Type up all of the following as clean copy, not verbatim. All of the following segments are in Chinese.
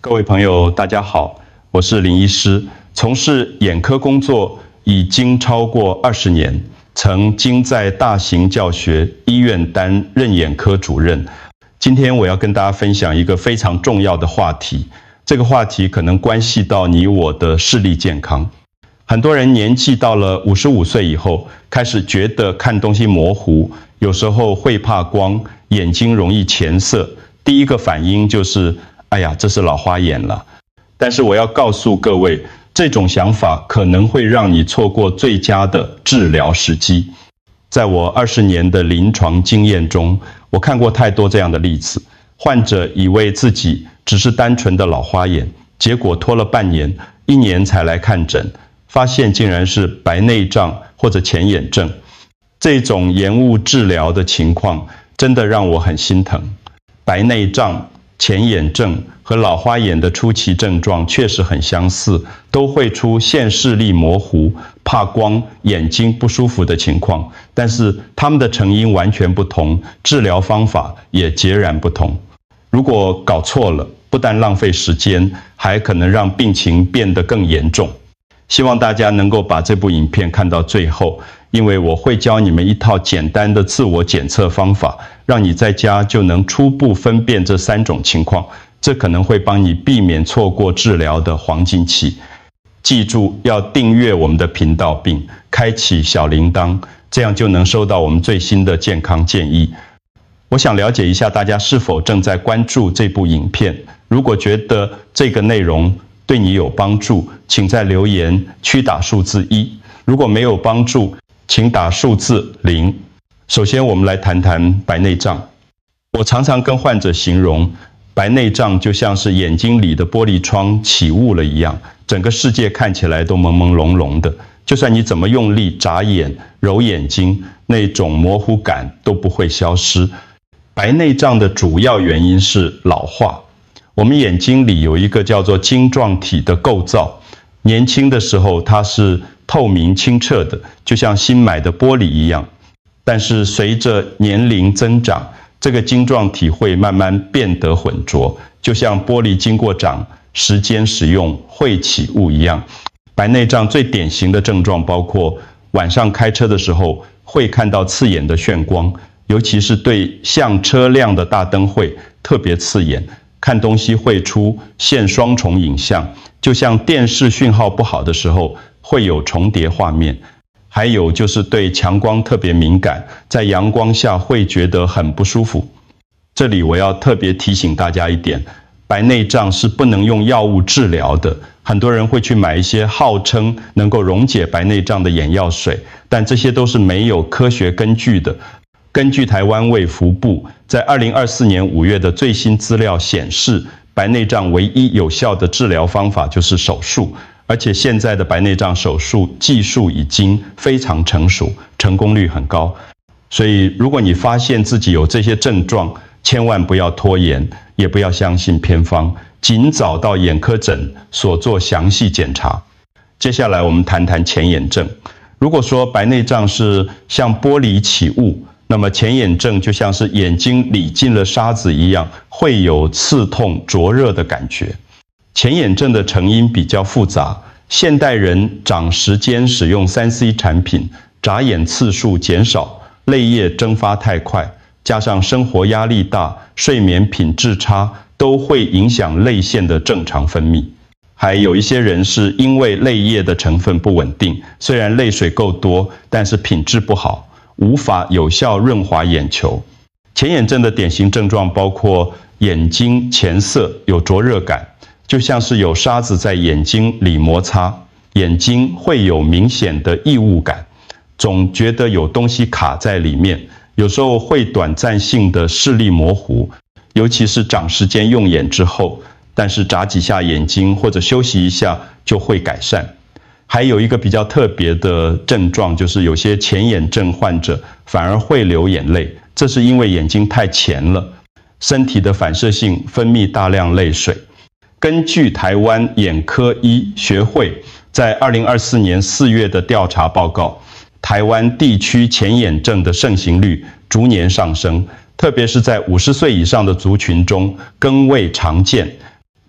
各位朋友，大家好，我是林医师，从事眼科工作已经超过20年，曾经在大型教学医院担任眼科主任。今天我要跟大家分享一个非常重要的话题，这个话题可能关系到你我的视力健康。很多人年纪到了55岁以后，开始觉得看东西模糊，有时候会怕光，眼睛容易前色。第一个反应就是哎呀，这是老花眼了。但是我要告诉各位，这种想法可能会让你错过最佳的治疗时机。在我20年的临床经验中，我看过太多这样的例子，患者以为自己只是单纯的老花眼，结果拖了半年、1年才来看诊，发现竟然是白内障或者前眼症。这种延误治疗的情况真的让我很心疼。白内障、前眼症和老花眼的初期症状确实很相似，都会出现视力模糊、怕光、眼睛不舒服的情况，但是它们的成因完全不同，治疗方法也截然不同。如果搞错了，不但浪费时间，还可能让病情变得更严重。希望大家能够把这部影片看到最后，因为我会教你们一套简单的自我检测方法，让你在家就能初步分辨这3种情况，这可能会帮你避免错过治疗的黄金期。记住要订阅我们的频道并开启小铃铛，这样就能收到我们最新的健康建议。我想了解一下大家是否正在关注这部影片，如果觉得这个内容对你有帮助，请在留言区打数字1，如果没有帮助，请打数字0。首先我们来谈谈白内障。我常常跟患者形容，白内障就像是眼睛里的玻璃窗起雾了一样，整个世界看起来都朦朦胧胧的，就算你怎么用力眨眼、揉眼睛，那种模糊感都不会消失。白内障的主要原因是老化。我们眼睛里有一个叫做晶状体的构造，年轻的时候它是透明清澈的，就像新买的玻璃一样。但是随着年龄增长，这个晶状体会慢慢变得浑浊，就像玻璃经过长时间使用会起雾一样。白内障最典型的症状包括晚上开车的时候会看到刺眼的眩光，尤其是对像车辆的大灯会特别刺眼，看东西会出现双重影像，就像电视讯号不好的时候会有重叠画面。还有就是对强光特别敏感，在阳光下会觉得很不舒服。这里我要特别提醒大家一点，白内障是不能用药物治疗的。很多人会去买一些号称能够溶解白内障的眼药水，但这些都是没有科学根据的。根据台湾卫福部在2024年5月的最新资料显示，白内障唯一有效的治疗方法就是手术，而且现在的白内障手术技术已经非常成熟，成功率很高。所以如果你发现自己有这些症状，千万不要拖延，也不要相信偏方，尽早到眼科诊所做详细检查。接下来我们谈谈前眼症。如果说白内障是像玻璃起雾，那么前眼症就像是眼睛里进了沙子一样，会有刺痛、灼热的感觉。前眼症的成因比较复杂，现代人长时间使用3C 产品，眨眼次数减少，泪液蒸发太快，加上生活压力大、睡眠品质差，都会影响泪腺的正常分泌。还有一些人是因为泪液的成分不稳定，虽然泪水够多，但是品质不好，无法有效润滑眼球。前眼症的典型症状包括眼睛前色有灼热感，就像是有沙子在眼睛里摩擦，眼睛会有明显的异物感，总觉得有东西卡在里面，有时候会短暂性的视力模糊，尤其是长时间用眼之后，但是眨几下眼睛或者休息一下就会改善。还有一个比较特别的症状，就是有些前眼症患者反而会流眼泪，这是因为眼睛太前了，身体的反射性分泌大量泪水。根据台湾眼科医学会在2024年4月的调查报告，台湾地区前眼症的盛行率逐年上升，特别是在50岁以上的族群中更为常见。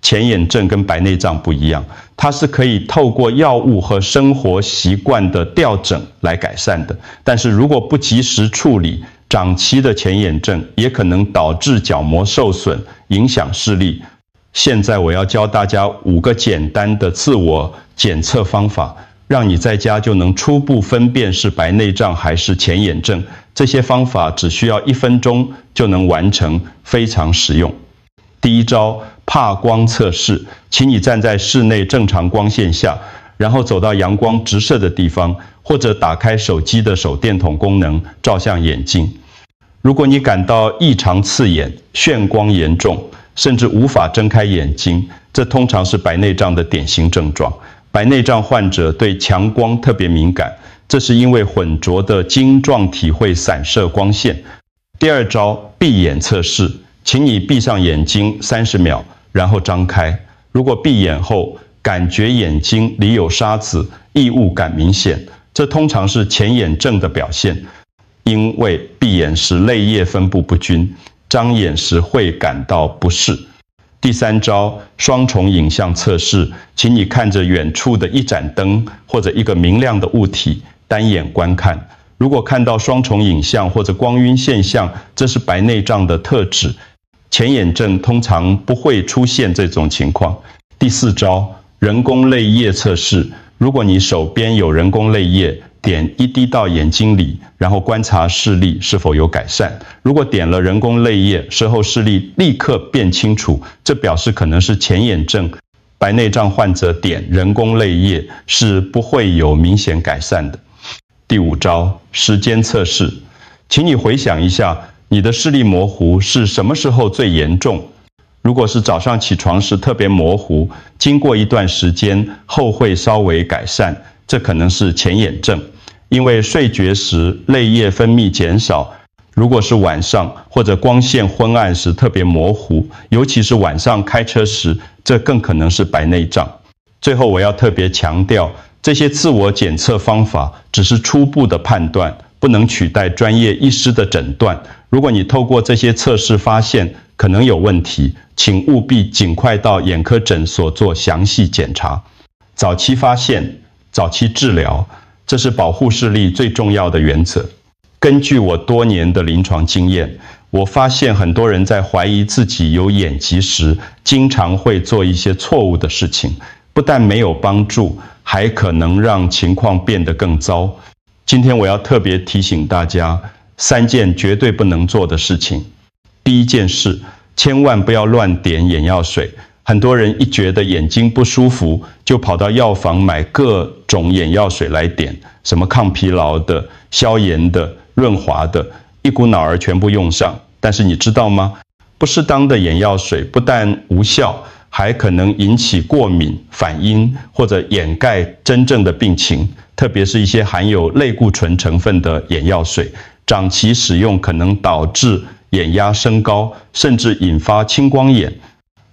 前眼症跟白内障不一样，它是可以透过药物和生活习惯的调整来改善的。但是如果不及时处理，长期的前眼症也可能导致角膜受损，影响视力。现在我要教大家5个简单的自我检测方法，让你在家就能初步分辨是白内障还是前眼症。这些方法只需要1分钟就能完成，非常实用。第一招，怕光测试，请你站在室内正常光线下，然后走到阳光直射的地方，或者打开手机的手电筒功能，照向眼睛。如果你感到异常刺眼、眩光严重，甚至无法睁开眼睛，这通常是白内障的典型症状。白内障患者对强光特别敏感，这是因为混浊的晶状体会散射光线。第二招，闭眼测试，请你闭上眼睛30秒，然后张开。如果闭眼后感觉眼睛里有沙子、异物感明显，这通常是前眼症的表现。因为闭眼时泪液分布不均，张眼时会感到不适。第三招，双重影像测试，请你看着远处的一盏灯或者一个明亮的物体，单眼观看。如果看到双重影像或者光晕现象，这是白内障的特质。前眼症通常不会出现这种情况。第四招，人工泪液测试，如果你手边有人工泪液，点1滴到眼睛里，然后观察视力是否有改善。如果点了人工泪液，事后视力立刻变清楚，这表示可能是前眼症。白内障患者点人工泪液是不会有明显改善的。第五招，时间测试，请你回想一下，你的视力模糊是什么时候最严重？如果是早上起床时特别模糊，经过一段时间后会稍微改善，这可能是前眼症。因为睡觉时泪液分泌减少，如果是晚上或者光线昏暗时特别模糊，尤其是晚上开车时，这更可能是白内障。最后我要特别强调，这些自我检测方法只是初步的判断，不能取代专业医师的诊断。如果你透过这些测试发现可能有问题，请务必尽快到眼科诊所做详细检查。早期发现，早期治疗，这是保护视力最重要的原则。根据我多年的临床经验，我发现很多人在怀疑自己有眼疾时，经常会做一些错误的事情，不但没有帮助，还可能让情况变得更糟。今天我要特别提醒大家3件绝对不能做的事情。第一件事，千万不要乱点眼药水。很多人一觉得眼睛不舒服，就跑到药房买各种眼药水来点，什么抗疲劳的、消炎的、润滑的，一股脑儿全部用上。但是你知道吗？不适当的眼药水不但无效，还可能引起过敏反应或者掩盖真正的病情，特别是一些含有类固醇成分的眼药水，长期使用可能导致眼压升高，甚至引发青光眼。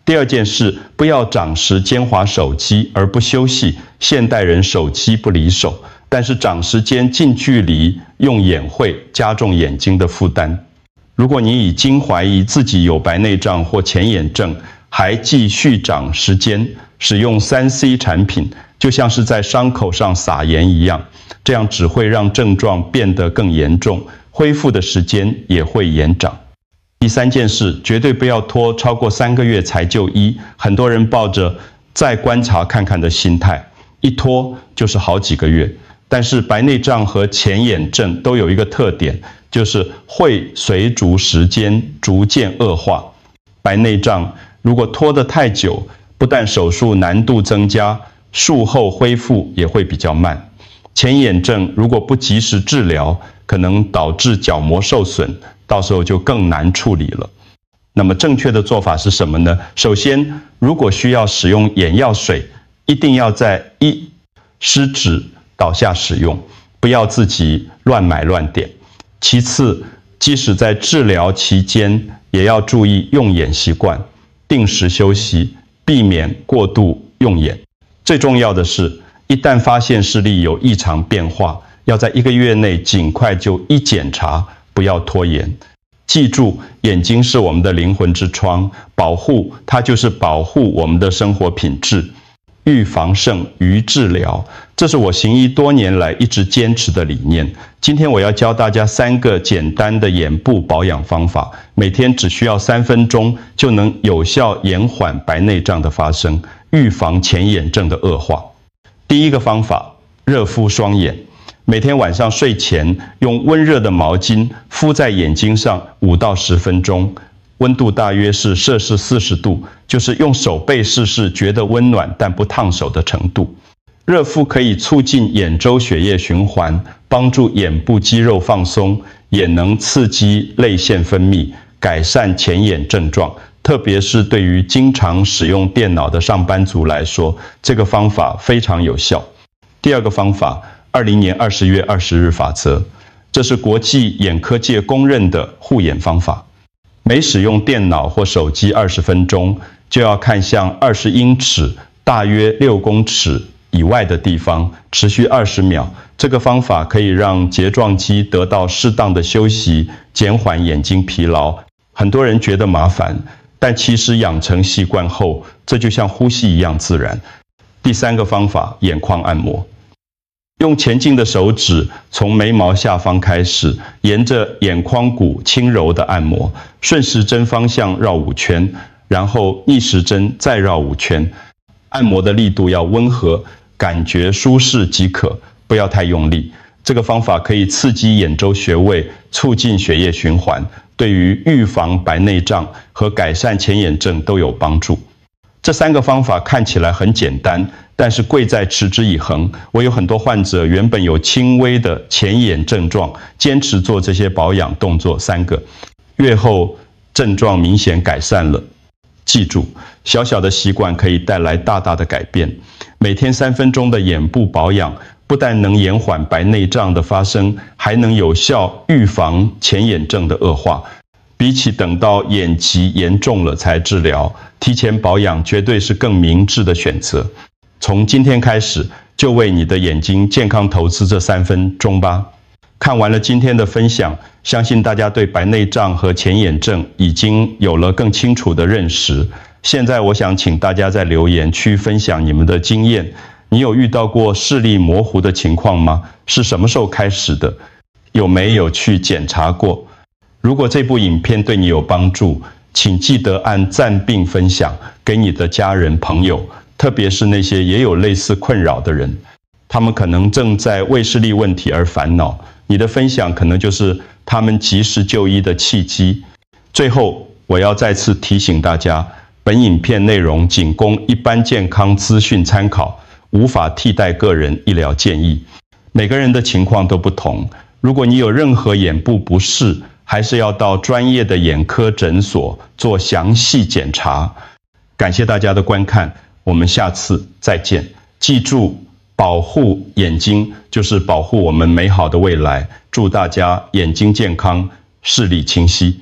第二件事，不要长时间滑手机而不休息。现代人手机不离手，但是长时间近距离用眼会加重眼睛的负担。如果你已经怀疑自己有白内障或前眼症，还继续长时间使用3C 产品，就像是在伤口上撒盐一样，这样只会让症状变得更严重，恢复的时间也会延长。第三件事，绝对不要拖超过3个月才就医。很多人抱着再观察看看的心态，一拖就是好几个月。但是白内障和前眼症都有一个特点，就是会随逐时间逐渐恶化。白内障如果拖得太久，不但手术难度增加，术后恢复也会比较慢。前眼症如果不及时治疗，可能导致角膜受损，到时候就更难处理了。那么正确的做法是什么呢？首先，如果需要使用眼药水，一定要在湿纸倒下使用，不要自己乱买乱点。其次，即使在治疗期间，也要注意用眼习惯，定时休息，避免过度用眼。最重要的是，一旦发现视力有异常变化，要在1个月内尽快就医检查，不要拖延。记住，眼睛是我们的灵魂之窗，保护它就是保护我们的生活品质。预防胜于治疗，这是我行医多年来一直坚持的理念。今天我要教大家3个简单的眼部保养方法，每天只需要3分钟就能有效延缓白内障的发生，预防前眼症的恶化。第一个方法，热敷双眼。每天晚上睡前用温热的毛巾敷在眼睛上5到10分钟，温度大约是摄氏40度，就是用手背试试觉得温暖但不烫手的程度。热敷可以促进眼周血液循环，帮助眼部肌肉放松，也能刺激泪腺分泌，改善前眼症状。特别是对于经常使用电脑的上班族来说，这个方法非常有效。第二个方法，20年20月20日法则，这是国际眼科界公认的护眼方法。每使用电脑或手机20分钟，就要看向20英尺（大约6公尺）以外的地方，持续20秒。这个方法可以让睫状肌得到适当的休息，减缓眼睛疲劳。很多人觉得麻烦，但其实养成习惯后，这就像呼吸一样自然。第3个方法，眼眶按摩。用前进的手指从眉毛下方开始，沿着眼眶骨轻柔的按摩，顺时针方向绕5圈，然后逆时针再绕5圈。按摩的力度要温和，感觉舒适即可，不要太用力。这个方法可以刺激眼周穴位，促进血液循环，对于预防白内障和改善前眼症都有帮助。这3个方法看起来很简单，但是贵在持之以恒。我有很多患者原本有轻微的前眼症状，坚持做这些保养动作3个月后，症状明显改善了。记住，小小的习惯可以带来大大的改变。每天3分钟的眼部保养，不但能延缓白内障的发生，还能有效预防前眼症的恶化。比起等到眼疾严重了才治疗，提前保养绝对是更明智的选择。从今天开始，就为你的眼睛健康投资这3分钟吧。看完了今天的分享，相信大家对白内障和前眼症已经有了更清楚的认识。现在我想请大家在留言区分享你们的经验。你有遇到过视力模糊的情况吗？是什么时候开始的？有没有去检查过？如果这部影片对你有帮助，请记得按赞并分享给你的家人朋友，特别是那些也有类似困扰的人，他们可能正在为视力问题而烦恼，你的分享可能就是他们及时就医的契机。最后，我要再次提醒大家，本影片内容仅供一般健康资讯参考，无法替代个人医疗建议。每个人的情况都不同，如果你有任何眼部不适，还是要到专业的眼科诊所做详细检查。感谢大家的观看，我们下次再见。记住，保护眼睛就是保护我们美好的未来。祝大家眼睛健康，视力清晰。